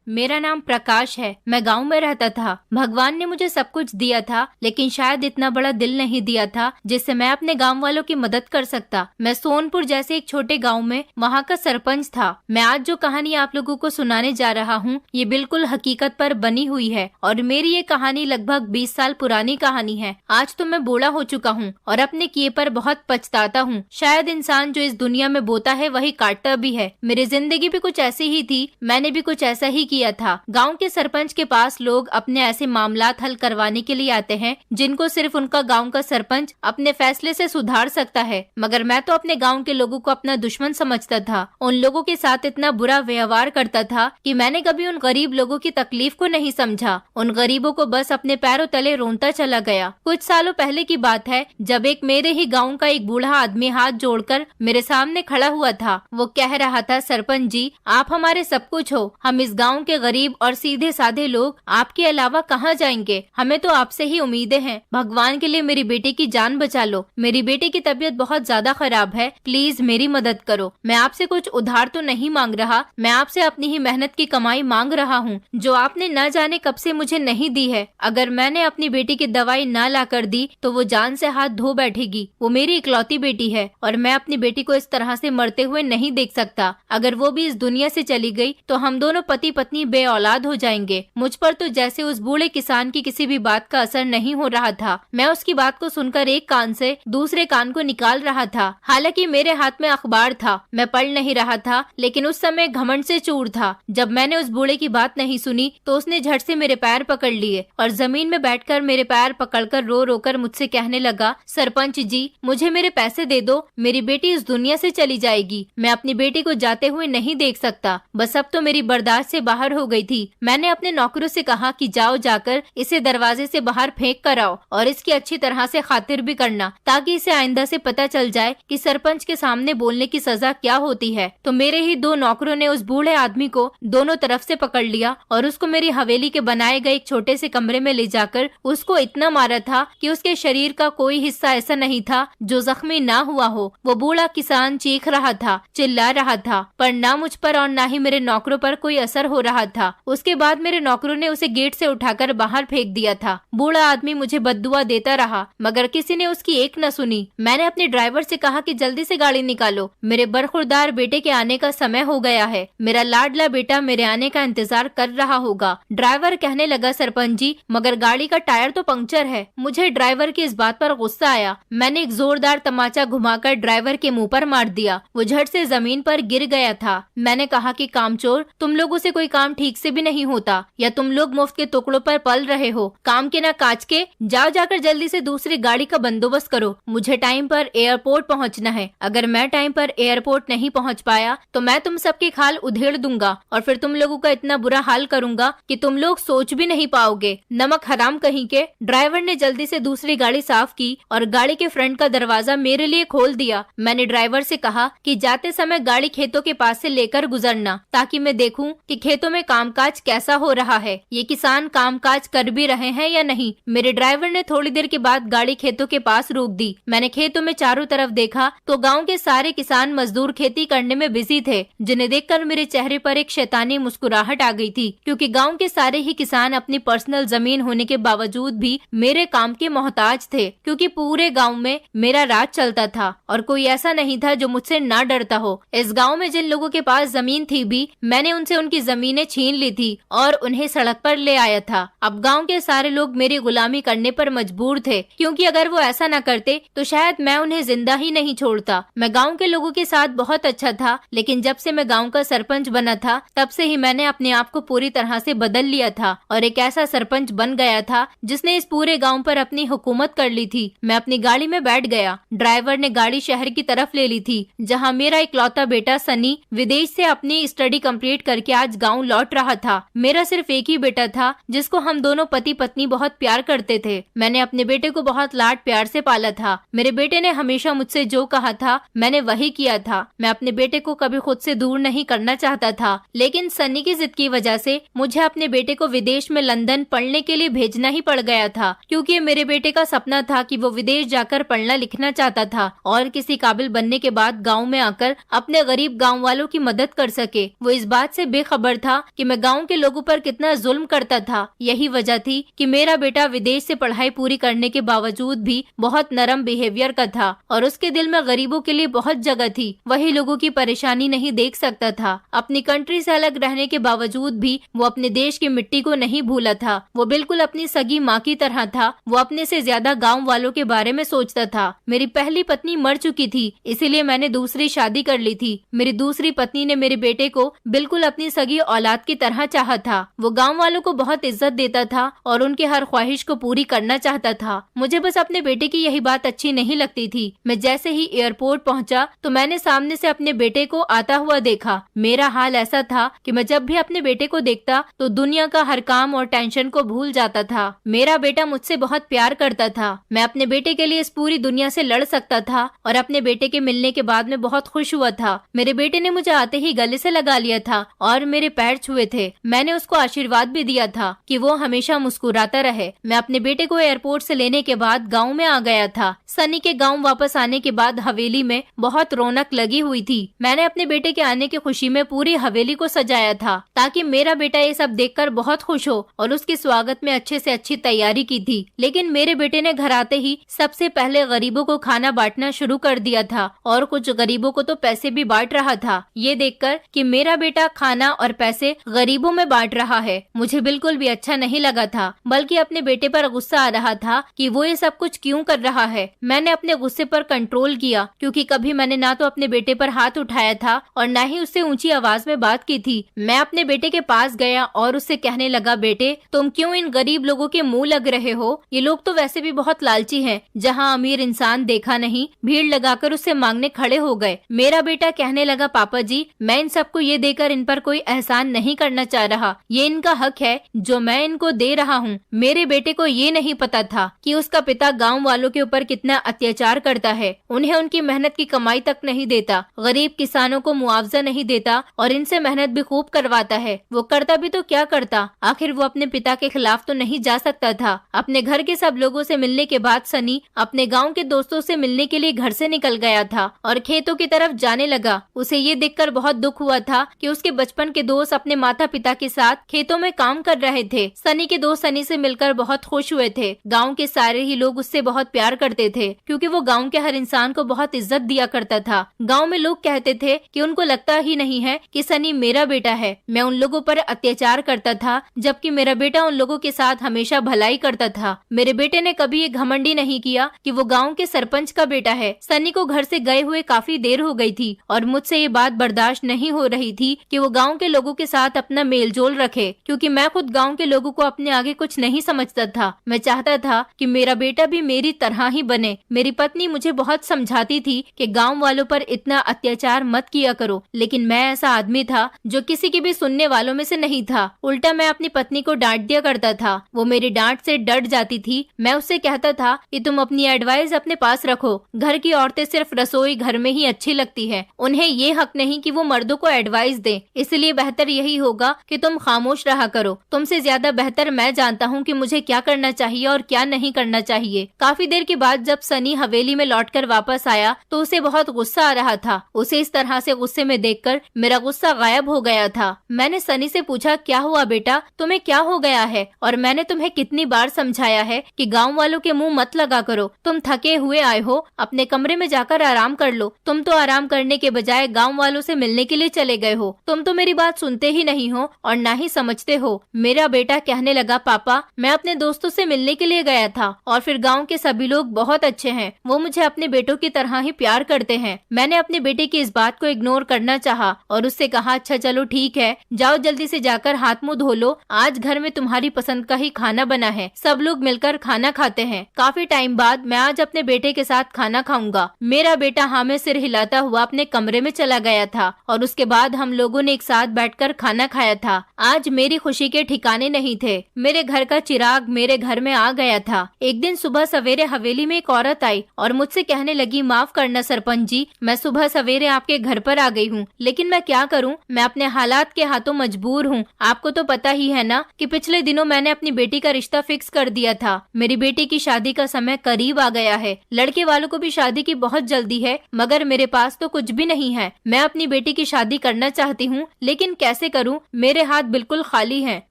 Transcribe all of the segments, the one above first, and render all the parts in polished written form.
मेरा नाम प्रकाश है। मैं गांव में रहता था। भगवान ने मुझे सब कुछ दिया था, लेकिन शायद इतना बड़ा दिल नहीं दिया था जिससे मैं अपने गांव वालों की मदद कर सकता। मैं सोनपुर जैसे एक छोटे गांव में वहां का सरपंच था। मैं आज जो कहानी आप लोगों को सुनाने जा रहा हूँ ये बिल्कुल हकीकत पर बनी हुई है और मेरी ये कहानी लगभग 20 साल पुरानी कहानी है। आज तो मैं बूढ़ा हो चुका हूँ और अपने किए पर बहुत पछताता हूँ। शायद इंसान जो इस दुनिया में बोता है वही काटता भी है। मेरी जिंदगी भी कुछ ऐसी ही थी। मैंने भी कुछ ऐसा ही किया था। गांव के सरपंच के पास लोग अपने ऐसे मामलात हल करवाने के लिए आते हैं जिनको सिर्फ उनका गांव का सरपंच अपने फैसले से सुधार सकता है। मगर मैं तो अपने गांव के लोगों को अपना दुश्मन समझता था। उन लोगों के साथ इतना बुरा व्यवहार करता था कि मैंने कभी उन गरीब लोगों की तकलीफ को नहीं समझा। उन गरीबों को बस अपने पैरों तले रोता चला गया। कुछ सालों पहले की बात है जब एक मेरे ही गाँव का एक बूढ़ा आदमी हाथ जोड़कर मेरे सामने खड़ा हुआ था। वो कह रहा था, सरपंच जी आप हमारे सब कुछ हो। हम इस गांव के गरीब और सीधे साधे लोग आपके अलावा कहाँ जाएंगे। हमें तो आपसे ही उम्मीदें हैं। भगवान के लिए मेरी बेटी की जान बचा लो। मेरी बेटी की तबीयत बहुत ज्यादा खराब है। प्लीज मेरी मदद करो। मैं आपसे कुछ उधार तो नहीं मांग रहा। मैं आपसे अपनी ही मेहनत की कमाई मांग रहा हूँ जो आपने न जाने कब से मुझे नहीं दी है। अगर मैंने अपनी बेटी की दवाई न ला कर दी तो वो जान से हाथ धो बैठेगी। वो मेरी इकलौती बेटी है और मैं अपनी बेटी को इस तरह से मरते हुए नहीं देख सकता। अगर वो भी इस दुनिया से चली गई तो हम दोनों पति पत्नी बे औलाद हो जाएंगे। मुझ पर तो जैसे उस बूढ़े किसान की किसी भी बात का असर नहीं हो रहा था। मैं उसकी बात को सुनकर एक कान से दूसरे कान को निकाल रहा था। हालांकि मेरे हाथ में अखबार था। मैं पढ़ नहीं रहा था, लेकिन उस समय घमंड से चूर था। जब मैंने उस बूढ़े की बात नहीं सुनी तो उसने झट से मेरे पैर पकड़ लिए और जमीन में बैठकर मेरे पैर पकड़कर रो रो कर मुझसे कहने लगा, सरपंच जी मुझे मेरे पैसे दे दो। मेरी बेटी इस दुनिया से चली जाएगी। मैं अपनी बेटी को जाते हुए नहीं देख सकता। बस अब तो मेरी बर्दाश्त से बाहर हो गई थी। मैंने अपने नौकरों से कहा कि जाओ जाकर इसे दरवाजे से बाहर फेंक कर आओ और इसकी अच्छी तरह से खातिर भी करना ताकि इसे आइंदा से पता चल जाए कि सरपंच के सामने बोलने की सजा क्या होती है। तो मेरे ही दो नौकरों ने उस बूढ़े आदमी को दोनों तरफ से पकड़ लिया और उसको मेरी हवेली के बनाए गए एक छोटे से कमरे में ले जाकर उसको इतना मारा था कि उसके शरीर का कोई हिस्सा ऐसा नहीं था जो जख्मी ना हुआ हो। वो बूढ़ा किसान चीख रहा था, चिल्ला रहा था, पर ना मुझ पर और ना ही मेरे नौकरों पर कोई असर हो रहा था। उसके बाद मेरे नौकरों ने उसे गेट से उठाकर बाहर फेंक दिया था। बूढ़ा आदमी मुझे बद्दुआ देता रहा मगर किसी ने उसकी एक न सुनी। मैंने अपने ड्राइवर से कहा कि जल्दी से गाड़ी निकालो, मेरे बरखुरदार बेटे के आने का समय हो गया है। मेरा लाडला बेटा मेरे आने का इंतजार कर रहा होगा। ड्राइवर कहने लगा, सरपंच जी मगर गाड़ी का टायर तो पंक्चर है। मुझे ड्राइवर की इस बात पर गुस्सा आया। मैंने एक जोरदार तमाचा घुमाकर ड्राइवर के मुंह पर मार दिया। वो झट से जमीन पर गिर गया था। मैंने कहा कि कामचोर, तुम लोगों से कोई काम ठीक से भी नहीं होता या तुम लोग मुफ्त के टुकड़ों पर पल रहे हो। काम के ना काज के, जाओ जाकर जल्दी से दूसरी गाड़ी का बंदोबस्त करो। मुझे टाइम पर एयरपोर्ट पहुंचना है। अगर मैं टाइम पर एयरपोर्ट नहीं पहुंच पाया तो मैं तुम सबकी खाल उधेड़ दूंगा और फिर तुम लोगों का इतना बुरा हाल करूंगा कि तुम लोग सोच भी नहीं पाओगे। नमक हराम कहीं के। ड्राइवर ने जल्दी से दूसरी गाड़ी साफ की और गाड़ी के फ्रंट का दरवाजा मेरे लिए खोल दिया। मैंने ड्राइवर से कहा कि जाते समय गाड़ी खेतों के पास से लेकर गुजरना ताकि मैं देखूं कि खेतों में कामकाज कैसा हो रहा है, ये किसान कामकाज कर भी रहे हैं या नहीं। मेरे ड्राइवर ने थोड़ी देर के बाद गाड़ी खेतों के पास रोक दी। मैंने खेतों में चारों तरफ देखा तो गांव के सारे किसान मजदूर खेती करने में बिजी थे, जिन्हें देखकर मेरे चेहरे पर एक शैतानी मुस्कुराहट आ गई थी, क्योंकि गांव के सारे ही किसान अपनी पर्सनल जमीन होने के बावजूद भी मेरे काम के मोहताज थे, क्योंकि पूरे गांव में मेरा राज चलता था और कोई ऐसा नहीं था जो मुझसे ना डरता हो। इस गांव में जिन लोगों के पास जमीन थी भी मैंने उनसे उनकी जमीनें छीन ली थी और उन्हें सड़क पर ले आया था। अब गांव के सारे लोग मेरी गुलामी करने पर मजबूर थे, क्योंकि अगर वो ऐसा न करते तो शायद मैं उन्हें जिंदा ही नहीं छोड़ता। मैं गांव के लोगों के साथ बहुत अच्छा था, लेकिन जब से मैं गांव का सरपंच बना था तब से ही मैंने अपने आप को पूरी तरह से बदल लिया था और एक ऐसा सरपंच बन गया था जिसने इस पूरे गांव पर अपनी हुकूमत कर ली थी। मैं अपनी गाड़ी में बैठ गया। ड्राइवर ने गाड़ी शहर की तरफ ले ली थी, जहाँ मेरा इकलौता बेटा सनी विदेश से अपनी स्टडी कंप्लीट करके आज गाँव लौट रहा था। मेरा सिर्फ एक ही बेटा था जिसको हम दोनों पति पत्नी बहुत प्यार करते थे। मैंने अपने बेटे को बहुत लाड प्यार से पाला था। मेरे बेटे ने हमेशा मुझसे जो कहा था मैंने वही किया था। मैं अपने बेटे को कभी खुद से दूर नहीं करना चाहता था, लेकिन सन्नी की जिद की वजह से मुझे अपने बेटे को विदेश में लंदन पढ़ने के लिए भेजना ही पड़ गया था, क्योंकि मेरे बेटे का सपना था कि वो विदेश जाकर पढ़ना लिखना चाहता था और किसी काबिल बनने के बाद गाँव में आकर अपने गरीब गाँव वालों की मदद कर सके। वो इस बात से बेखबर था था कि मैं गाँव के लोगों पर कितना जुल्म करता था। यही वजह थी कि मेरा बेटा विदेश से पढ़ाई पूरी करने के बावजूद भी बहुत नरम बिहेवियर का था और उसके दिल में गरीबों के लिए बहुत जगह थी। वही लोगों की परेशानी नहीं देख सकता था। अपनी कंट्री से अलग रहने के बावजूद भी वो अपने देश की मिट्टी को नहीं भूला था। वो बिल्कुल अपनी सगी माँ की तरह था। वो अपने से ज्यादा गाँव वालों के बारे में सोचता था। मेरी पहली पत्नी मर चुकी थी, इसीलिए मैंने दूसरी शादी कर ली थी। मेरी दूसरी पत्नी ने मेरे बेटे को बिल्कुल अपनी सगी औलाद की तरह चाहा था। वो गाँव वालों को बहुत इज्जत देता था और उनकी हर ख्वाहिश को पूरी करना चाहता था। मुझे बस अपने बेटे की यही बात अच्छी नहीं लगती थी। मैं जैसे ही एयरपोर्ट पहुंचा तो मैंने सामने से अपने बेटे को आता हुआ देखा। मेरा हाल ऐसा था कि मैं जब भी अपने बेटे को देखता तो दुनिया का हर काम और टेंशन को भूल जाता था। मेरा बेटा मुझसे बहुत प्यार करता था। मैं अपने बेटे के लिए इस पूरी दुनिया से लड़ सकता था और अपने बेटे के मिलने के बाद मैं बहुत खुश हुआ था। मेरे बेटे ने मुझे आते ही गले से लगा लिया था और मेरे पैर छुए थे। मैंने उसको आशीर्वाद भी दिया था कि वो हमेशा मुस्कुराता रहे। मैं अपने बेटे को एयरपोर्ट से लेने के बाद गाँव में आ गया था। सनी के गाँव वापस आने के बाद हवेली में बहुत रौनक लगी हुई थी। मैंने अपने बेटे के आने की खुशी में पूरी हवेली को सजाया था ताकि मेरा बेटा ये सब देखकर बहुत खुश हो और उसके स्वागत में अच्छे से अच्छी तैयारी की थी। लेकिन मेरे बेटे ने घर आते ही सबसे पहले गरीबों को खाना बांटना शुरू कर दिया था और कुछ गरीबों को तो पैसे भी बांट रहा था। ये देखकर कि मेरा बेटा खाना और पैसे गरीबों में बांट रहा है, मुझे बिल्कुल भी अच्छा नहीं लगा था, बल्कि अपने बेटे पर गुस्सा आ रहा था कि वो ये सब कुछ क्यों कर रहा है। मैंने अपने गुस्से पर कंट्रोल किया क्योंकि कभी मैंने ना तो अपने बेटे पर हाथ उठाया था और ना ही उससे ऊंची आवाज में बात की थी। मैं अपने बेटे के पास गया और उससे कहने लगा, बेटे तुम क्यों इन गरीब लोगों के मुंह लग रहे हो? ये लोग तो वैसे भी बहुत लालची हैं। जहाँ अमीर इंसान देखा नहीं, भीड़ लगाकर उससे मांगने खड़े हो गए। मेरा बेटा कहने लगा, पापा जी मैं इन सबको ये देकर इन पर कोई एहसान नहीं करना चाह रहा, ये इनका हक है जो मैं इनको दे रहा हूँ। मेरे बेटे को ये नहीं पता था कि उसका पिता गाँव वालों के ऊपर कितना अत्याचार करता है। उन्हें उनकी मेहनत की कमाई तक नहीं देता, गरीब किसानों को मुआवजा नहीं देता और इनसे मेहनत भी खूब करवाता है। वो करता भी तो क्या करता, आखिर वो अपने पिता के खिलाफ तो नहीं जा सकता था। अपने घर के सब लोगों से मिलने के बाद सनी अपने गांव के दोस्तों से मिलने के लिए घर से निकल गया था और खेतों की तरफ जाने लगा। उसे ये देखकर बहुत दुख हुआ था कि उसके बचपन के दोस्त अपने माता पिता के साथ खेतों में काम कर रहे थे। सनी के दोस्त सनी से मिलकर बहुत खुश हुए थे। गाँव के सारे ही लोग उससे बहुत प्यार करते थे क्योंकि वो गाँव के हर इंसान को बहुत इज्जत दिया करता था। गाँव में लोग कहते थे कि उनको लगता ही नहीं है कि सनी मेरा बेटा है। मैं उन लोगों पर अत्याचार करता था जबकि मेरा बेटा उन लोगों के साथ हमेशा भलाई करता था। मेरे बेटे ने कभी ये घमंडी नहीं किया कि वो गाँव के सरपंच का बेटा है। सनी को घर से गए हुए काफी देर हो गई थी और मुझसे ये बात बर्दाश्त नहीं हो रही थी कि वो गाँव के लोगों के साथ अपना मेल जोल रखे, क्योंकि मैं खुद गाँव के लोगों को अपने आगे कुछ नहीं समझता था। मैं चाहता था कि मेरा बेटा भी मेरी तरह ही बने। मेरी पत्नी मुझे बहुत समझाती थी कि गाँव वालों पर इतना अत्याचार मत किया करो, लेकिन मैं ऐसा आदमी था जो किसी की भी सुनने वालों में से नहीं था। उल्टा मैं अपनी पत्नी को डांट दिया करता था। वो मेरी डांट से डर जाती थी। मैं उससे कहता था कि तुम अपनी एडवाइस अपने पास रखो, घर की औरतें सिर्फ रसोई घर में ही अच्छी लगती है, उन्हें ये हक नहीं कि वो मर्दों को एडवाइस दें। इसलिए बेहतर यही होगा कि तुम खामोश रहा करो। तुमसे ज्यादा बेहतर मैं जानता हूँ कि मुझे क्या करना चाहिए और क्या नहीं करना चाहिए। काफी देर के बाद जब सनी हवेली में लौटकर वापस आया तो उसे बहुत गुस्सा आ रहा था। उसे इस तरह से गुस्से में देखकर मेरा गुस्सा गायब हो गया था। मैंने सनी से पूछा, क्या हुआ बेटा, तुम्हें क्या हो गया है? और मैंने तुम्हें कितनी बार समझाया है कि गाँव वालों के मुंह मत लगा करो। तुम थके हुए आए हो, अपने कमरे में जाकर आराम कर लो। तुम तो आराम करने के बजाय गाँव वालों से मिलने के लिए चले गए हो। तुम तो मेरी बात सुनते ही नहीं हो और ना ही समझते हो। मेरा बेटा कहने लगा, पापा मैं अपने दोस्तों से मिलने के लिए गया था और फिर गाँव के सभी लोग बहुत अच्छे हैं, वो मुझे अपने बेटों की तरह ही प्यार करते हैं। मैंने अपने बेटे की इस बात को इग्नोर करना चाहा और उससे कहा, अच्छा चलो ठीक है, जाओ जल्दी से जाकर हाथ मुंह धो लो, आज घर में तुम्हारी पसंद का ही खाना बना है, सब लोग मिलकर खाना खाते हैं। काफी टाइम बाद मैं आज अपने बेटे के साथ खाना खाऊंगा। मेरा बेटा हाँ में सिर हिलाता हुआ अपने कमरे में चला गया था और उसके बाद हम लोगों ने एक साथ बैठकर खाना खाया था। आज मेरी खुशी के ठिकाने नहीं थे। मेरे घर का चिराग मेरे घर में आ गया था। एक दिन सुबह सवेरे हवेली में एक औरत आई और मुझसे कहने लगी, माफ करना सरपंच जी, मैं सुबह सवेरे आपके घर पर आ गई हूँ, लेकिन मैं क्या करूँ, मैं अपने हालात के हाथों मजबूर हूँ। आपको तो पता ही है ना कि पिछले दिनों मैंने अपनी बेटी का रिश्ता फिक्स कर दिया था। मेरी बेटी की शादी का समय करीब आ गया है। लड़के वालों को भी शादी की बहुत जल्दी है, मगर मेरे पास तो कुछ भी नहीं है। मैं अपनी बेटी की शादी करना चाहती हूँ, लेकिन कैसे करूँ, मेरे हाथ बिल्कुल खाली हैं।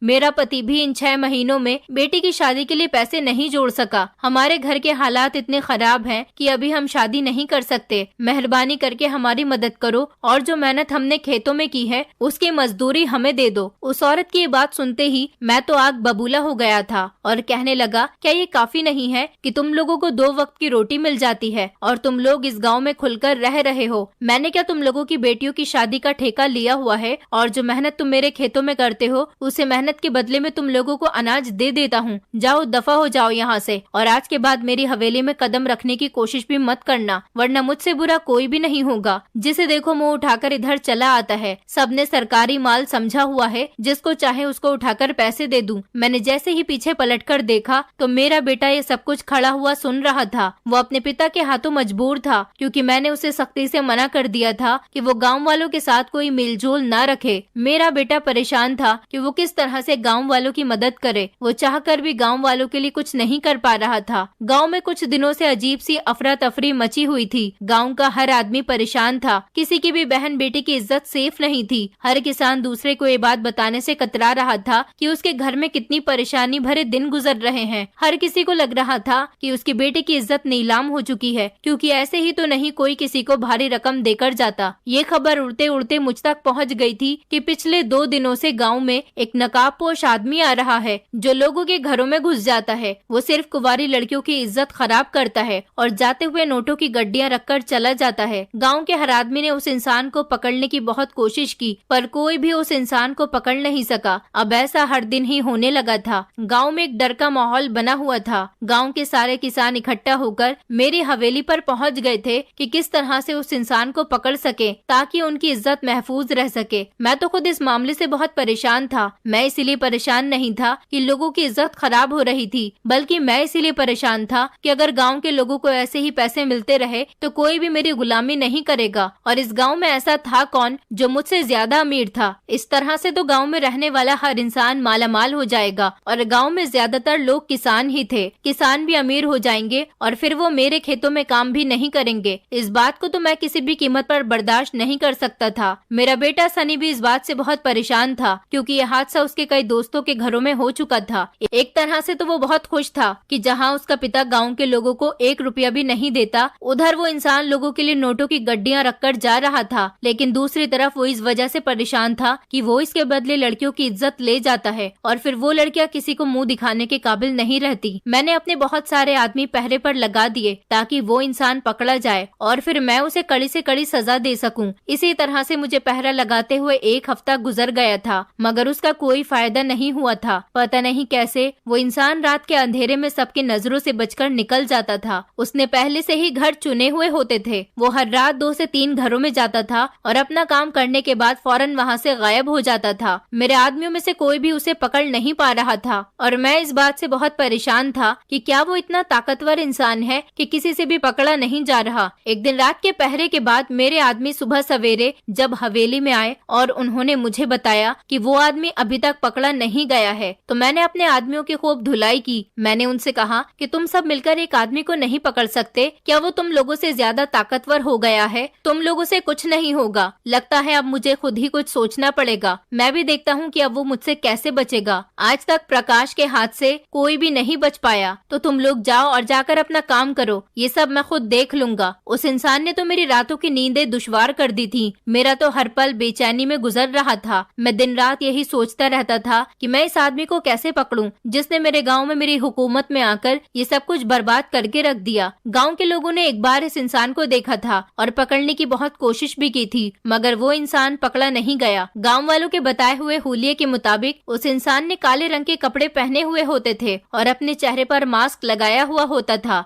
मेरा पति भी इन 6 महीनों में बेटी की शादी के लिए पैसे नहीं जोड़ सका। हमारे घर के हालात इतने खराब हैं कि अभी हम शादी नहीं कर सकते। मेहरबानी करके हमारी मदद करो और जो मेहनत हमने खेतों में की है उसकी मजदूरी हमें दे दो। उस औरत की ये बात सुनते ही मैं तो आग बबूला हो गया था और कहने लगा, क्या ये काफी नहीं है कि तुम लोगों को 2 वक्त की रोटी मिल जाती है और तुम लोग इस गांव में खुलकर रह रहे हो? मैंने क्या तुम लोगों की बेटियों की शादी का ठेका लिया हुआ है? और जो मेहनत तुम मेरे खेतों में करते हो उसे मेहनत के बदले में तुम लोगों को अनाज दे देता हूँ। जाओ, दफा हो जाओ यहाँ से, और आज के बाद मेरी हवेली में कदम रखने की कोशिश भी मत करना, वरना मुझसे बुरा कोई भी नहीं होगा। जिसे देखो मुंह उठाकर इधर चला आता है। सबने सरकारी माल समझा हुआ है, जिसको चाहे उसको उठाकर पैसे दे दूं। मैंने जैसे ही पीछे पलटकर देखा तो मेरा बेटा ये सब कुछ खड़ा हुआ सुन रहा था। वो अपने पिता के हाथों मजबूर था, क्योंकि मैंने उसे सख्ती से मना कर दिया था कि वो गांव वालों के साथ कोई मिलजोल न रखे। मेरा बेटा परेशान था कि वो किस तरह से गांव वालों की मदद करे। वो चाहकर भी गांव वालों के लिए कुछ नहीं कर पा रहा था। गांव में कुछ दिनों से अजीब सी अफरा तफरी मची हुई थी। गांव का हर आदमी परेशान था। किसी की भी बहन बेटी की इज्जत सेफ नहीं थी। हर किसान दूसरे को ये बात बताने से कतरा रहा था कि उसके घर में कितनी परेशानी भरे दिन गुजर रहे हैं। हर किसी को लग रहा था कि उसकी बेटे की इज्जत नीलाम हो चुकी है, क्योंकि ऐसे ही तो नहीं कोई किसी को भारी रकम देकर जाता। ये खबर उड़ते उड़ते मुझ तक पहुंच गई थी कि पिछले 2 दिनों से गांव में एक नकाबपोश आदमी आ रहा है, जो लोगों के घरों में घुस जाता है। वो सिर्फ कुंवारी लड़कियों की इज्जत खराब करता है और जाते हुए नोटों की गड्डियां रखकर चला जाता है। गांव के हर आदमी ने उस इंसान को पकड़ने की बहुत कोशिश की, पर कोई भी उस इंसान को पकड़ नहीं सका। अब ऐसा हर दिन ही होने लगा था। गांव में एक डर का माहौल बना हुआ था। गांव के सारे किसान इकट्ठा होकर मेरी हवेली पर पहुंच गए थे कि किस तरह से उस इंसान को पकड़ सके ताकि उनकी इज्जत महफूज रह सके। मैं तो खुद इस मामले से बहुत परेशान था। मैं इसीलिए परेशान नहीं था कि लोगों की इज्जत खराब हो रही थी, बल्कि मैं इसीलिए परेशान था कि अगर गांव के लोगों को ऐसे ही पैसे मिलते रहे तो कोई भी मेरी गुलामी नहीं करेगा। और इस गांव में ऐसा था कौन जो मुझसे ज्यादा अमीर था? इस तरह से तो गांव में रहने वाला हर इंसान मालामाल हो जाएगा, और गांव में ज्यादातर लोग किसान ही थे। किसान भी अमीर हो जाएंगे और फिर वो मेरे खेतों में काम भी नहीं करेंगे। इस बात को तो मैं किसी भी कीमत पर बर्दाश्त नहीं कर सकता था। मेरा बेटा सनी भी इस बात से बहुत परेशान था, क्योंकि यह हादसा उसके कई दोस्तों के घरों में हो चुका था। एक तरह से तो वो बहुत खुश था कि जहाँ उसका पिता गाँव के लोगों को 1 रुपया भी नहीं देता, उधर वो इंसान लोगों के लिए नोटों की गड्डियां रखकर जा रहा था। लेकिन दूसरी तरफ वो इस वजह से परेशान था कि वो इसके बदले लड़कियों की इज्जत ले जाता है और फिर वो लड़कियां किसी को मुंह दिखाने के काबिल नहीं रहती। मैंने अपने बहुत सारे आदमी पहरे पर लगा दिए ताकि वो इंसान पकड़ा जाए और फिर मैं उसे कड़ी से कड़ी सजा दे सकूं। इसी तरह से मुझे पहरा लगाते हुए 1 हफ्ता गुजर गया था, मगर उसका कोई फायदा नहीं हुआ था। पता नहीं कैसे वो इंसान रात के अंधेरे में सबकी नजरों से बचकर निकल जाता था। उसने पहले से ही घर चुने हुए होते थे। वो हर रात 2 से 3 घरों में जाता था और अपना काम करने के बाद फौरन वहाँ से गायब हो जाता था। मेरे आदमियों में से कोई भी उसे पकड़ नहीं पा रहा था और मैं इस बात से बहुत परेशान था कि क्या वो इतना ताकतवर इंसान है कि किसी से भी पकड़ा नहीं जा रहा। एक दिन रात के पहरे के बाद मेरे आदमी सुबह सवेरे जब हवेली में आए और उन्होंने मुझे बताया कि वो आदमी अभी तक पकड़ा नहीं गया है, तो मैंने अपने आदमियों की खूब धुलाई की। मैंने उनसे कहा कि तुम सब मिलकर एक आदमी को नहीं पकड़ सकते क्या? वो तुम लोगों से ज्यादा ताकतवर हो गया है। तुम लोगों से कुछ नहीं होगा। लगता है अब मुझे खुद ही कुछ सोचना पड़ेगा। मैं भी देखता हूँ कि अब वो मुझसे कैसे बचेगा। आज तक प्रकाश के हाथ से कोई भी नहीं बच पाया, तो तुम लोग जाओ और जाकर अपना काम करो। ये सब मैं खुद देख लूंगा। उस इंसान ने तो मेरी रातों की नींदें दुश्वार कर दी थी। मेरा तो हर पल बेचैनी में गुजर रहा था। मैं दिन रात यही सोचता रहता था कि मैं इस आदमी को कैसे पकड़ूं जिसने मेरे गांव में मेरी हुकूमत में आकर ये सब कुछ बर्बाद करके रख दिया। गांव के लोगों ने एक बार इस इंसान को देखा था और पकड़ने की बहुत कोशिश भी की थी, मगर वो इंसान पकड़ा नहीं गया। गांव वालों के बताए हुए हुलिये के मुताबिक उस इंसान ने काले रंग के कपड़े पहने हुए होते थे और अपने चेहरे पर मास्क लगाया हुआ होता था।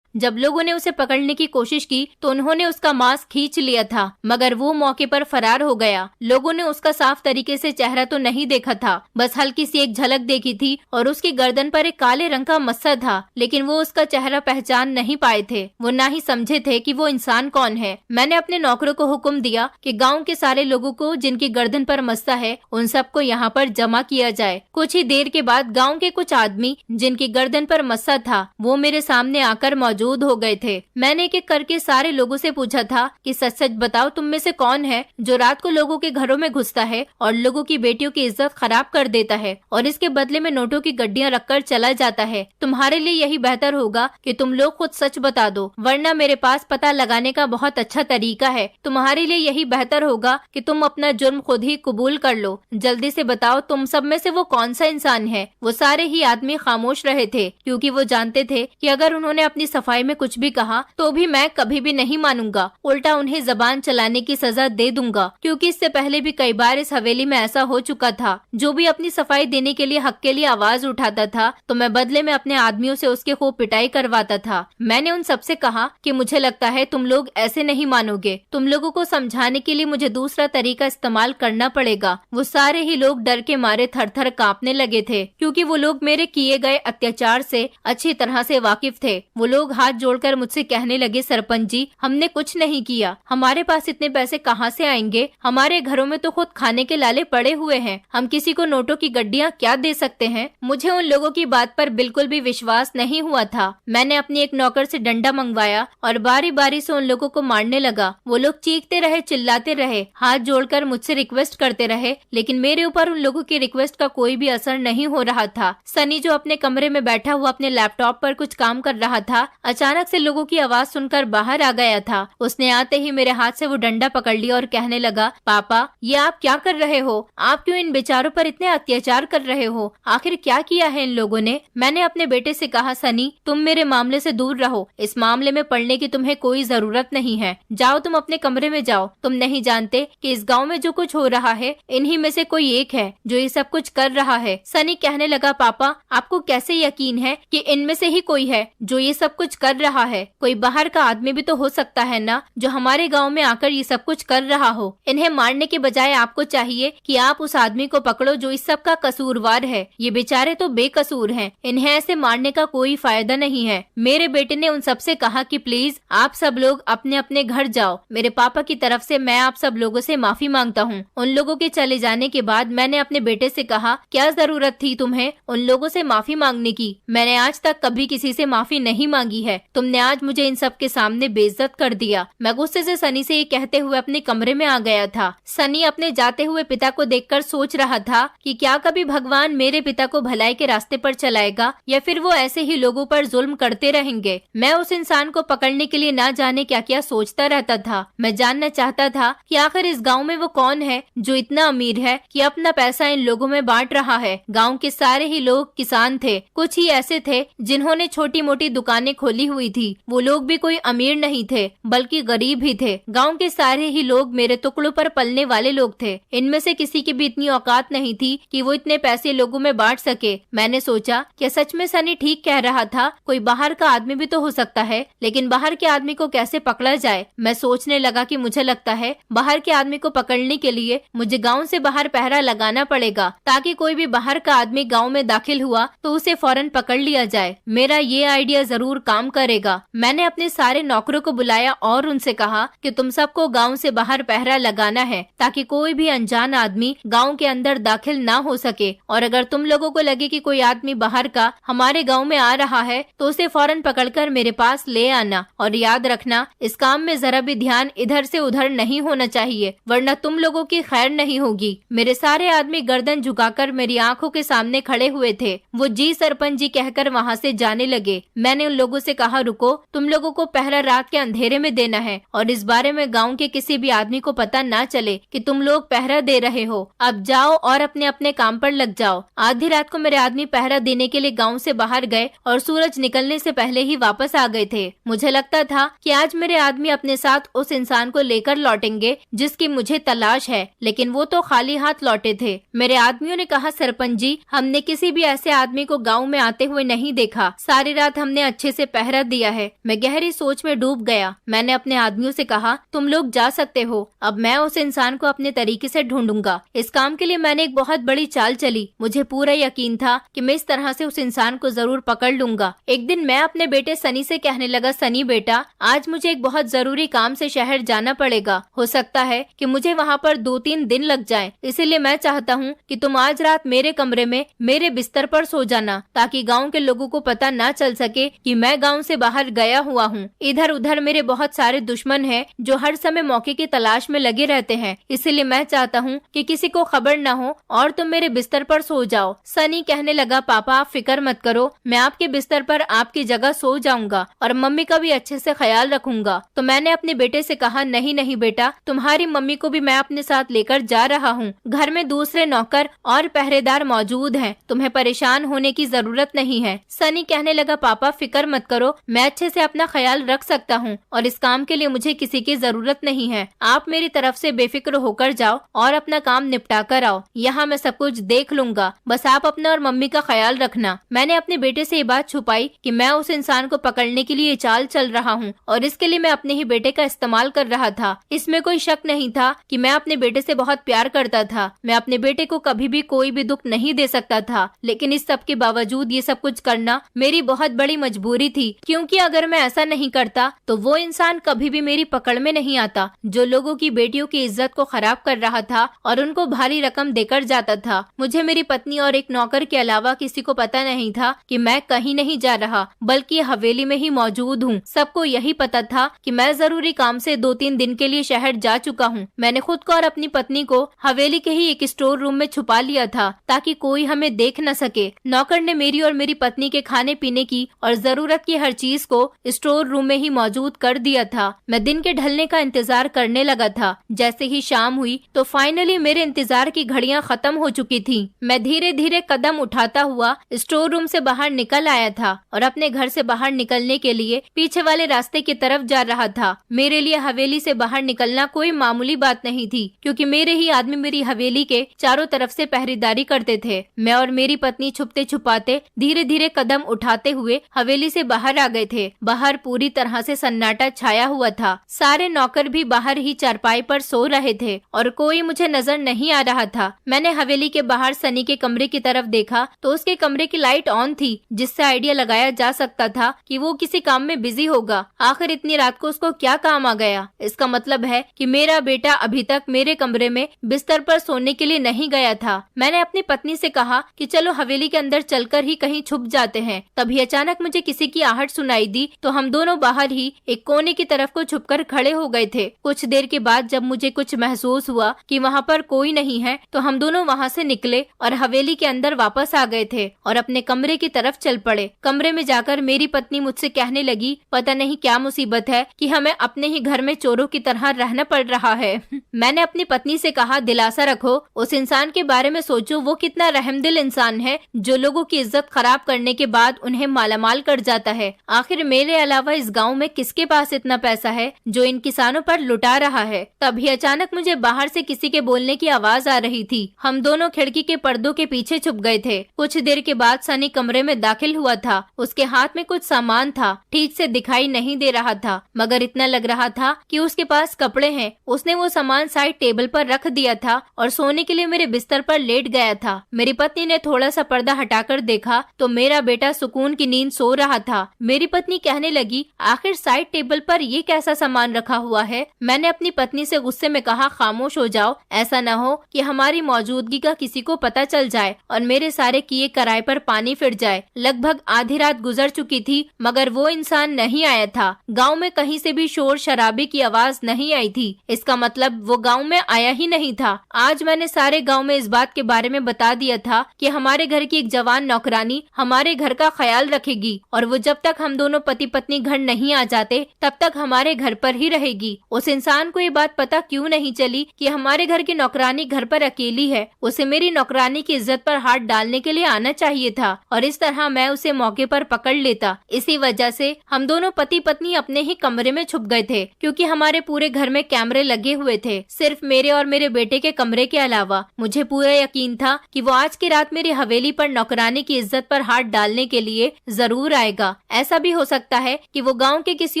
जब लोगों ने उसे पकड़ने की कोशिश की तो उन्होंने उसका मास्क खींच लिया था, मगर वो मौके पर फरार हो गया। लोगों ने उसका साफ तरीके से चेहरा तो नहीं देखा था, बस हल्की सी एक झलक देखी थी और उसकी गर्दन पर एक काले रंग का मस्सा था, लेकिन वो उसका चेहरा पहचान नहीं पाए थे। वो ना ही समझे थे कि वो इंसान कौन है। मैंने अपने नौकरों को हुक्म दिया कि गांव के सारे लोगों को जिनकी गर्दन पर मस्सा है उन सबको यहाँ पर जमा किया जाए। कुछ ही देर के बाद गांव के कुछ आदमी जिनकी गर्दन पर मस्सा था वो मेरे सामने आकर मौजूद हो गए थे। मैंने एक एक करके सारे लोगों से पूछा था कि सच सच बताओ, तुम में से कौन है जो रात को लोगों के घरों में घुसता है और लोगों की बेटियों की इज्जत खराब कर देता है और इसके बदले में नोटों की गड्डियां रखकर चला जाता है। तुम्हारे लिए यही बेहतर होगा कि तुम लोग खुद सच बता दो, वरना मेरे पास पता लगाने का बहुत अच्छा तरीका है। तुम्हारे लिए यही बेहतर होगा कि तुम अपना जुर्म खुद ही कबूल कर लो। जल्दी से बताओ, तुम सब में से वो कौन सा इंसान है। वो सारे ही आदमी खामोश रहे थे, क्योंकि वो जानते थे कि अगर उन्होंने अपनी सफाई में कुछ भी कहा तो भी मैं कभी भी नहीं मानूंगा, उल्टा उन्हें जबान चलाने की सजा दे दूंगा, क्योंकि इससे पहले भी कई बार इस हवेली में ऐसा हो चुका था। जो भी अपनी सफाई देने के लिए हक के लिए आवाज उठाता था तो मैं बदले में अपने आदमियों से उसके खूब पिटाई करवाता था। मैंने उन सबसे कहा कि मुझे लगता है तुम लोग ऐसे नहीं मानोगे, तुम लोगों को समझाने के लिए मुझे दूसरा तरीका इस्तेमाल करना पड़ेगा। वो सारे ही लोग डर के मारे थर थर कांपने लगे थे, क्योंकि वो लोग मेरे किए गए अत्याचार से अच्छी तरह से वाकिफ थे। वो लोग हाथ जोड़कर मुझसे कहने लगे, सरपंच जी, हमने कुछ नहीं किया, हमारे पास इतने पैसे कहाँ से आएंगे, हमारे घरों में तो खुद खाने के लाले पड़े हुए हैं, हम किसी को नोटों की गड्डियां क्या दे सकते हैं। मुझे उन लोगों की बात पर बिल्कुल भी विश्वास नहीं हुआ था। मैंने अपनी एक नौकर से डंडा मंगवाया और बारी बारी से उन लोगों को मारने लगा। वो लोग चीखते रहे, चिल्लाते रहे, हाथ जोड़कर मुझसे रिक्वेस्ट करते रहे, लेकिन मेरे ऊपर उन लोगों की रिक्वेस्ट का कोई भी असर नहीं हो रहा था। सनी जो अपने कमरे में बैठा हुआ अपने लैपटॉप पर कुछ काम कर रहा था, अचानक से लोगों की आवाज सुनकर बाहर आ गया था। उसने आते ही मेरे हाथ से वो डंडा पकड़ लिया और कहने लगा, पापा, ये आप क्या कर रहे हो? आप क्यों इन बेचारों पर इतने अत्याचार कर रहे हो? आखिर क्या किया है इन लोगों ने? मैंने अपने बेटे से कहा, सनी, तुम मेरे मामले से दूर रहो, इस मामले में पड़ने की तुम्हें कोई जरूरत नहीं है। जाओ, तुम अपने कमरे में जाओ। तुम नहीं जानते कि इस गांव में जो कुछ हो रहा है इन्हीं में से कोई एक है जो ये सब कुछ कर रहा है। सनी कहने लगा, पापा, आपको कैसे यकीन है कि इनमें से ही कोई है जो ये सब कुछ कर रहा है? कोई बाहर का आदमी भी तो हो सकता है ना, जो हमारे गांव में आकर ये सब कुछ कर रहा हो। इन्हें मारने के बजाय आपको चाहिए कि आप उस आदमी को पकड़ो जो इस सब का कसूरवार है। ये बेचारे तो बेकसूर हैं, इन्हें ऐसे मारने का कोई फायदा नहीं है। मेरे बेटे ने उन सबसे कहा कि प्लीज आप सब लोग अपने अपने घर जाओ। मेरे पापा की तरफ से मैं आप सब लोगों से माफी मांगता हूँ। उन लोगों के चले जाने के बाद मैंने अपने बेटे से कहा, क्या जरूरत थी तुम्हें उन लोगों से माफी मांगने की? मैंने आज तक कभी किसी से माफी नहीं मांगी है। तुमने आज मुझे इन सब के सामने बेइज्जत कर दिया। मैं गुस्से से सनी से ये कहते हुए अपने कमरे में आ गया था। सनी अपने जाते हुए पिता को देखकर सोच रहा था कि क्या कभी भगवान मेरे पिता को भलाई के रास्ते पर चलाएगा या फिर वो ऐसे ही लोगों पर जुल्म करते रहेंगे। मैं उस इंसान को पकड़ने के लिए ना जाने क्या क्या सोचता रहता था। मैं जानना चाहता था कि आखिर इस गांव में वो कौन है जो इतना अमीर है कि अपना पैसा इन लोगों में बांट रहा है। गांव के सारे ही लोग किसान थे, कुछ ही ऐसे थे जिन्होंने छोटी मोटी दुकानें खोली हुई थी। वो लोग भी कोई अमीर नहीं थे बल्कि गरीब ही थे। गांव के सारे ही लोग मेरे टुकड़ों पर पलने वाले लोग थे। इनमें से किसी की भी इतनी औकात नहीं थी कि वो इतने पैसे लोगों में बांट सके। मैंने सोचा क्या सच में सनी ठीक कह रहा था? कोई बाहर का आदमी भी तो हो सकता है, लेकिन बाहर के आदमी को कैसे पकड़ा जाए? मैं सोचने लगा कि मुझे लगता है बाहर के आदमी को पकड़ने के लिए मुझे गांव से बाहर पहरा लगाना पड़ेगा, ताकि कोई भी बाहर का आदमी गांव में दाखिल हुआ तो उसे फौरन पकड़ लिया जाए। मेरा ये आइडिया जरूर काम करेगा। मैंने अपने सारे नौकरों को बुलाया और उनसे कहा कि तुम सबको गांव से बाहर पहरा लगाना है, ताकि कोई भी अनजान आदमी गांव के अंदर दाखिल ना हो सके। और अगर तुम लोगों को लगे कि कोई आदमी बाहर का हमारे गांव में आ रहा है तो उसे फौरन पकड़कर मेरे पास ले आना। और याद रखना, इस काम में जरा भी ध्यान इधर से उधर नहीं होना चाहिए, वरना तुम लोगों की खैर नहीं होगी। मेरे सारे आदमी गर्दन झुकाकर मेरी आंखों के सामने खड़े हुए थे। वो जी सरपंच जी कहकर वहाँ से जाने लगे। मैंने उन लोगों से कहा, रुको, तुम लोगों को पहरा रात के अंधेरे में देना है और इस बारे में गांव के किसी भी आदमी को पता ना चले कि तुम लोग पहरा दे रहे हो। अब जाओ और अपने अपने काम पर लग जाओ। आधी रात को मेरे आदमी पहरा देने के लिए गांव से बाहर गए और सूरज निकलने से पहले ही वापस आ गए थे। मुझे लगता था कि आज मेरे आदमी अपने साथ उस इंसान को लेकर लौटेंगे जिसकी मुझे तलाश है, लेकिन वो तो खाली हाथ लौटे थे। मेरे आदमियों ने कहा, सरपंच जी, हमने किसी भी ऐसे आदमी को गाँव में आते हुए नहीं देखा। सारी रात हमने अच्छे से पहरा दिया है। मैं गहरी सोच में डूब गया। मैंने अपने आदमियों से कहा, तुम लोग जा सकते हो, अब मैं उस इंसान को अपने तरीके से ढूंढूंगा। इस काम के लिए मैंने एक बहुत बड़ी चाल चली। मुझे पूरा यकीन था कि मैं इस तरह से उस इंसान को जरूर पकड़ लूंगा। एक दिन मैं अपने बेटे सनी से कहने लगा, सनी बेटा, आज मुझे एक बहुत जरूरी काम से शहर जाना पड़ेगा। हो सकता है कि मुझे वहाँ पर 2-3 दिन लग जाएं। इसीलिए मैं चाहता हूँ कि तुम आज रात मेरे कमरे में मेरे बिस्तर पर सो जाना, ताकि गाँव के लोगों को पता न चल सके कि मैं गाँव से बाहर गया हुआ हूँ। इधर उधर मेरे बहुत सारे दुश्मन हैं जो हर समय मौके की तलाश में लगे रहते हैं। इसीलिए मैं चाहता हूँ कि किसी को खबर न हो और तुम मेरे बिस्तर पर सो जाओ। सनी कहने लगा, पापा आप फिक्र मत करो, मैं आपके बिस्तर पर आपकी जगह सो जाऊंगा और मम्मी का भी अच्छे से ख्याल रखूंगा। तो मैंने अपने बेटे से कहा, नहीं नहीं बेटा, तुम्हारी मम्मी को भी मैं अपने साथ लेकर जा रहा हूँ। घर में दूसरे नौकर और पहरेदार मौजूद हैं, तुम्हें परेशान होने की जरूरत नहीं है। सनी कहने लगा, पापा फिक्र मत करो, मैं अच्छे से अपना ख्याल रख सकता हूँ और इस काम के लिए मुझे किसी की जरूरत नहीं है। आप मेरी तरफ से बेफिक्र होकर जाओ और अपना काम निपटा कर आओ। यहाँ मैं सब कुछ देख लूंगा, बस आप अपना और मम्मी का ख्याल रखना। मैंने अपने बेटे से ये बात छुपाई कि मैं उस इंसान को पकड़ने के लिए चाल चल रहा हूँ और इसके लिए मैं अपने ही बेटे का इस्तेमाल कर रहा था। इसमें कोई शक नहीं था कि मैं अपने बेटे से बहुत प्यार करता था। मैं अपने बेटे को कभी भी कोई भी दुख नहीं दे सकता था, लेकिन इस सब के बावजूद ये सब कुछ करना मेरी बहुत बड़ी मजबूरी थी, क्योंकि अगर मैं ऐसा नहीं करता तो वो इंसान कभी भी मेरी पकड़ में नहीं आता जो लोगों की बेटियों की इज्जत को खराब कर रहा था और उनको भारी रकम देकर जाता था। मुझे मेरी पत्नी और एक नौकर के अलावा किसी को पता नहीं था कि मैं कहीं नहीं जा रहा, बल्कि हवेली में ही मौजूद हूँ। सबको यही पता था कि मैं जरूरी काम से 2-3 दिन के लिए शहर जा चुका हूँ। मैंने खुद को और अपनी पत्नी को हवेली के ही एक स्टोर रूम में छुपा लिया था ताकि कोई हमें देख न सके। नौकर ने मेरी और मेरी पत्नी के खाने पीने की और जरूरत की हर चीज को स्टोर रूम में ही मौजूद कर दिया था। मैं दिन के ढलने का इंतजार करने लगा था। जैसे ही शाम हुई तो फाइनली मेरे इंतजार की घड़ियां खत्म हो चुकी थी। मैं धीरे धीरे कदम उठाता हुआ स्टोर रूम से बाहर निकल आया था और अपने घर से बाहर निकलने के लिए पीछे वाले रास्ते की तरफ जा रहा था। मेरे लिए हवेली से बाहर निकलना कोई मामूली बात नहीं थी, क्योंकि मेरे ही आदमी मेरी हवेली के चारों तरफ से पहरेदारी करते थे। मैं और मेरी पत्नी छुपते छुपाते धीरे धीरे कदम उठाते हुए हवेली से बाहर आ गए थे। बाहर पूरी तरह से सन्नाटा छाया हुआ था। सारे नौकर भी बाहर ही चारपाई पर सो रहे थे और कोई मुझे नजर नहीं आ रहा था। मैंने हवेली के बाहर सनी के कमरे की तरफ देखा तो उसके कमरे की लाइट ऑन थी, जिससे आइडिया लगाया जा सकता था कि वो किसी काम में बिजी होगा। आखिर इतनी रात को उसको क्या काम आ गया? इसका मतलब है कि मेरा बेटा अभी तक मेरे कमरे में बिस्तर पर सोने के लिए नहीं गया था। मैंने अपनी पत्नी से कहा कि चलो हवेली के अंदर चलकर ही कहीं छुप जाते हैं। तभी अचानक मुझे किसी की आहट सुनाई दी तो हम दोनों बाहर ही एक कोने की तरफ को छुपकर खड़े हो गए थे। कुछ देर के बाद जब मुझे कुछ महसूस हुआ कि वहाँ पर कोई नहीं है तो हम दोनों वहाँ से निकले और हवेली के अंदर वापस आ गए थे और अपने कमरे की तरफ चल पड़े। कमरे में जाकर मेरी पत्नी मुझसे कहने लगी, पता नहीं क्या मुसीबत है कि हमें अपने ही घर में चोरों की तरह रहना पड़ रहा है। मैंने अपनी पत्नी से कहा, दिलासा रखो, उस इंसान के बारे में सोचो, वो कितना रहमदिल इंसान है जो लोगों की इज्जत खराब करने के बाद उन्हें मालामाल कर जाता है। आखिर मेरे अलावा इस गाँव में किसके पास इतना पैसा है जो इन किसानों पर लुटा रहा है? तभी अचानक मुझे बाहर से किसी के बोलने की आवाज आ रही थी। हम दोनों खिड़की के पर्दों के पीछे छुप गए थे। कुछ देर के बाद सनी कमरे में दाखिल हुआ था। उसके हाथ में कुछ सामान था, ठीक से दिखाई नहीं दे रहा था, मगर इतना लग रहा था कि उसके पास कपड़े हैं। उसने वो सामान साइड टेबल पर रख दिया था और सोने के लिए मेरे बिस्तर पर लेट गया था। मेरी पत्नी ने थोड़ा सा पर्दा हटाकर देखा तो मेरा बेटा सुकून की नींद सो रहा था। मेरी पत्नी कहने लगी, आखिर साइड टेबल पर ये कैसा सामान रखा हुआ है? मैंने अपनी पत्नी से गुस्से में कहा, खामोश हो जाओ, ऐसा न हो कि हमारी मौजूदगी का किसी को पता चल जाए और मेरे सारे किए कराए पर पानी फिर जाए। लगभग आधी रात गुजर चुकी थी मगर वो इंसान नहीं आया था। गांव में कहीं से भी शोर शराबे की आवाज नहीं आई थी। इसका मतलब वो गांव में आया ही नहीं था। आज मैंने सारे गांव में इस बात के बारे में बता दिया था कि हमारे घर की एक जवान नौकरानी हमारे घर का ख्याल रखेगी और वो जब तक हम दोनों पति पत्नी घर नहीं आ जाते तब तक हमारे घर पर ही रहेगी। उस इंसान को ये बात पता क्यों नहीं चली कि हमारे घर की नौकरानी घर पर अकेली है? उसे मेरी नौकरानी की इज्जत पर हाथ डालने के लिए आना चाहिए था और इस तरह मैं उसे मौके पर पकड़ लेता। इसी वजह से हम दोनों पति पत्नी अपने ही कमरे में छुप गए थे, क्योंकि हमारे पूरे घर में कैमरे लगे हुए थे, सिर्फ मेरे और मेरे बेटे के कमरे के अलावा। मुझे पूरा यकीन था कि वो आज की रात मेरी हवेली पर नौकरानी की इज्जत पर हाथ डालने के लिए जरूर आएगा। ऐसा भी हो सकता है कि वो गांव के किसी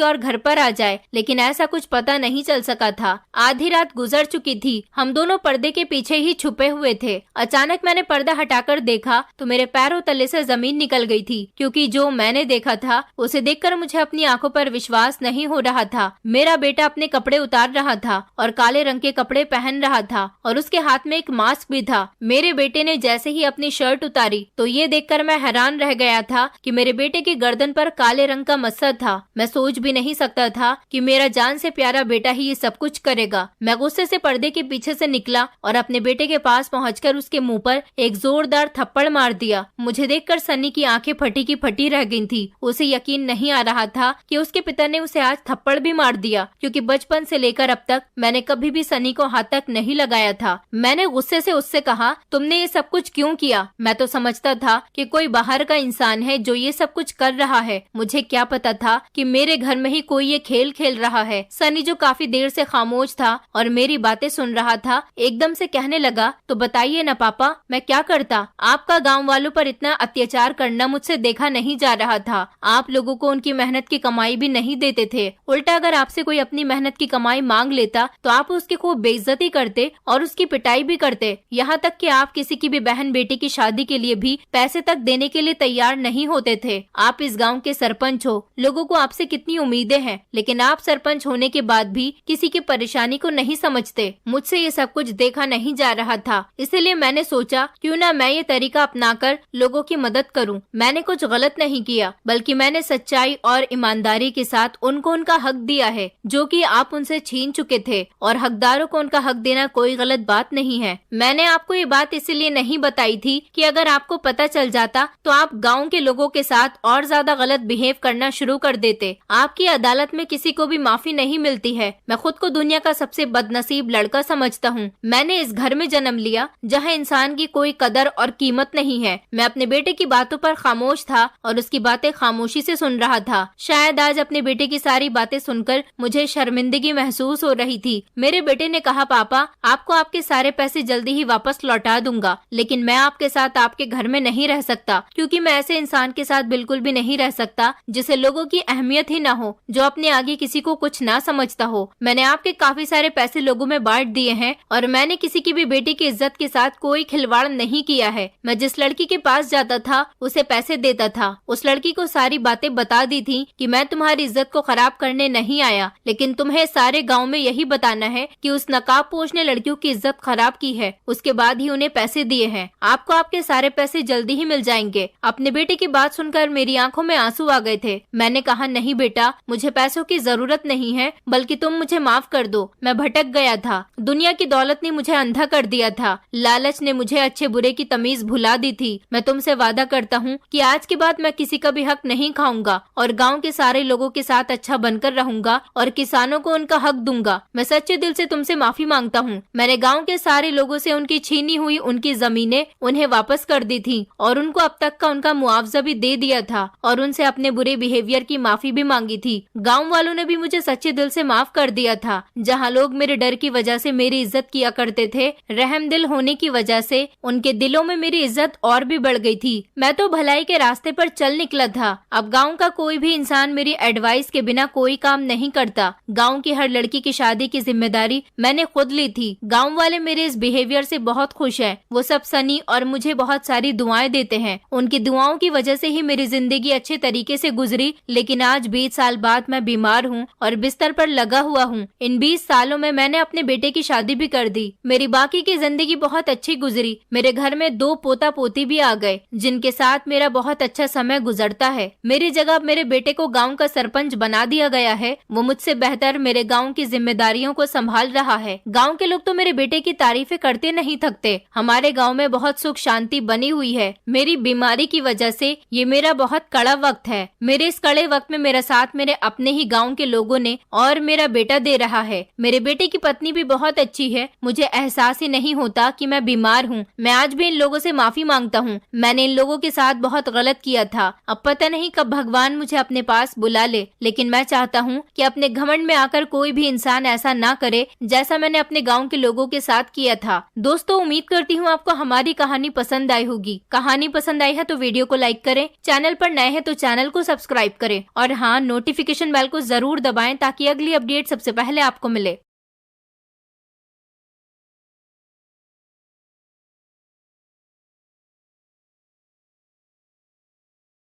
और घर पर आ जाए, लेकिन ऐसा कुछ पता नहीं चल सका था। आधी रात गुजर चुकी थी, हम दोनों पर्दे के पीछे ही छुपे हुए थे। अचानक मैंने पर्दा हटाकर देखा तो मेरे पैरों तले से जमीन निकल गई थी, क्योंकि जो मैंने देखा था उसे देखकर मुझे अपनी आंखों पर विश्वास नहीं हो रहा था। मेरा बेटा अपने कपड़े उतार रहा था और काले रंग के कपड़े पहन रहा था और उसके हाथ में एक मास्क भी था। मेरे बेटे ने जैसे ही अपनी शर्ट उतारी तो ये देखकर मैं हैरान रह गया था कि मेरे बेटे की गर्दन पर काले रंग का मस्सर था। मैं सोच भी नहीं सकता था कि मेरा जान से प्यारा बेटा ही ये सब कुछ करेगा। मैं गुस्से से पर्दे के पीछे से निकला और अपने बेटे के पास पहुंचकर उसके मुंह पर एक जोरदार थप्पड़ मार दिया। मुझे देखकर सन्नी की आंखें फटी की फटी रह गई थी। उसे यकीन नहीं आ रहा था कि उसके पिता ने उसे आज थप्पड़ भी मार दिया, क्योंकि बचपन से लेकर अब तक मैंने कभी भी सनी को हाथ तक नहीं लगाया था। मैंने गुस्से से उससे कहा, तुमने ये सब कुछ क्यों किया? मैं तो समझता था कि कोई बाहर का इंसान है जो ये सब कुछ कर रहा है। मुझे क्या पता था कि मेरे घर में ही कोई ये खेल खेल रहा है। सनी जो काफी देर से खामोश था और मेरी बातें सुन रहा था, एकदम से कहने लगा, तो बताइए ना पापा, मैं क्या करता? आपका गांव वालों पर इतना अत्याचार करना मुझसे देखा नहीं जा रहा था। आप लोगों को उनकी मेहनत की कमाई भी नहीं देते थे। उल्टा अगर आपसे कोई अपनी मेहनत की कमाई मांग लेता तो आप उसकी खूब बेइज्जती करते और उसकी पिटाई भी करते। यहाँ तक कि आप किसी की भी बहन बेटी की शादी के लिए भी पैसे तक देने के लिए तैयार नहीं होते थे। आप इस गांव के सरपंच हो, लोगों को आपसे कितनी उम्मीदें हैं, लेकिन आप सरपंच होने के बाद भी किसी की परेशानी को नहीं समझते। मुझसे ये सब कुछ देखा नहीं जा रहा था, इसलिए मैंने सोचा क्यों ना मैं ये तरीका अपनाकर लोगों की मदद करूं। मैंने कुछ गलत नहीं किया, बल्कि मैंने सच्चाई और ईमानदारी के साथ उनको उनका हक दिया है जो कि आप उनसे छीन चुके थे, और हकदारों को उनका हक देना कोई गलत बात नहीं है। मैंने आपको ये बात इसलिए नहीं बताई थी कि अगर आपको पता चल जाता तो आप गांव के लोगों के साथ और ज्यादा गलत बिहेव करना शुरू कर देते। आपकी अदालत में किसी को भी माफी नहीं मिलती है। मैं खुद को दुनिया का सबसे बदनसीब लड़का समझता हूँ। मैंने इस घर में जन्म लिया जहाँ इंसान की कोई कदर और कीमत नहीं है। मैं अपने बेटे की बातों पर खामोश था और उसकी बातें खामोशी से सुन रहा था। शायद आज अपने बेटे की सारी बातें सुनकर मुझे शर्मिंदगी महसूस हो रही थी। मेरे बेटे ने कहा, पापा आपको आपके सारे पैसे जल्दी ही वापस लौटा दूंगा, लेकिन मैं आपके साथ आपके घर में नहीं रह सकता, क्योंकि मैं ऐसे इंसान के साथ बिल्कुल भी नहीं रह सकता जिसे लोगों की अहमियत ही न हो, जो अपने आगे किसी को कुछ ना समझता हो। मैंने आपके काफी सारे पैसे लोगों में बांट दिए हैं और मैंने किसी की भी बेटी की इज्जत के साथ कोई खिलवाड़ नहीं किया है। मैं जिस लड़की के पास जाता था उसे पैसे देता था। उस लड़की को सारी बातें बता दी थी कि मैं तुम्हारी इज्जत को खराब करने नहीं आया, लेकिन तुम्हें सारे गांव में यही बताना है कि उस नकाब पोशने लड़कियों की इज्जत खराब की है, उसके बाद ही उन्हें पैसे दिए हैं। आपको आपके सारे पैसे जल्दी ही मिल जाएंगे। अपने बेटे की बात सुनकर मेरी आंखों में आंसू आ गए थे। मैंने कहा, नहीं बेटा, मुझे पैसों की जरूरत नहीं है, बल्कि तुम मुझे माफ कर दो। मैं भटक गया था। दुनिया की दौलत ने मुझे अंधा कर दिया था। लालच ने मुझे अच्छे बुरे की तमीज भुला दी थी। मैं तुमसे वादा करता हूँ कि आज के बाद मैं किसी का भी हक नहीं खाऊंगा और गांव के सारे लोगों के साथ अच्छा बनकर रहूंगा और किसानों को उनका हक दूंगा। मैं सच्चे दिल से तुमसे माफी मांगता हूँ। मैंने गांव के सारे लोगों से उनकी छीनी हुई उनकी जमीनें उन्हें वापस कर दी थी और उनको अब तक का उनका मुआवजा भी दे दिया था और उनसे अपने बुरे बिहेवियर की माफी भी मांगी थी। गाँव वालों ने भी मुझे सच्चे दिल से माफ कर दिया था। जहाँ लोग मेरे डर की वजह से मेरी इज्जत किया करते थे, रहम दिल होने की वजह से उनके दिलों में मेरी इज्जत और भी बढ़ गई थी। मैं तो भलाई के रास्ते पर चल निकला था। अब गांव का कोई भी इंसान मेरी एडवाइस के बिना कोई काम नहीं करता। गांव की हर लड़की की शादी की जिम्मेदारी मैंने खुद ली थी। गांव वाले मेरे इस बिहेवियर से बहुत खुश हैं। वो सब सनी और मुझे बहुत सारी दुआएं देते हैं। उनकी दुआओं की वजह से ही मेरी जिंदगी अच्छे तरीके से गुजरी, लेकिन आज 20 साल बाद मैं बीमार हूँ और बिस्तर पर लगा हुआ हूँ। इन 20 सालों में मैंने अपने बेटे की शादी भी कर दी। मेरी बाकी की जिंदगी बहुत अच्छी गुजरी। मेरे घर में 2 पोता पोती भी आ गए, जिनके साथ मेरा बहुत अच्छा समय गुजरता है। मेरी जगह मेरे बेटे को गांव का सरपंच बना दिया गया है। वो मुझसे बेहतर मेरे गांव की जिम्मेदारियों को संभाल रहा है। गांव के लोग तो मेरे बेटे की तारीफें करते नहीं थकते। हमारे गांव में बहुत सुख शांति बनी हुई है। मेरी बीमारी की वजह से ये मेरा बहुत कड़ा वक्त है। मेरे इस कड़े वक्त में मेरा साथ मेरे अपने ही गाँव के लोगों ने और मेरा बेटा दे रहा है। मेरे बेटे की पत्नी भी बहुत अच्छी है। मुझे एहसास ही नहीं होता कि मैं बीमार हूँ। मैं आज भी इन लोगों से माफी मांगता हूँ। मैंने इन लोगों के साथ बहुत गलत किया था। अब पता नहीं कब भगवान मुझे अपने पास बुला ले, लेकिन मैं चाहता हूँ कि अपने घमंड में आकर कोई भी इंसान ऐसा ना करे जैसा मैंने अपने गाँव के लोगों के साथ किया था। दोस्तों, उम्मीद करती हूँ आपको हमारी कहानी पसंद आई होगी। कहानी पसंद आई है तो वीडियो को लाइक करें। चैनल पर नए हैं तो तो चैनल को सब्सक्राइब करें और हाँ, नोटिफिकेशन बेल को जरूर दबाएं ताकि अगली अपडेट सबसे पहले आपको मिले।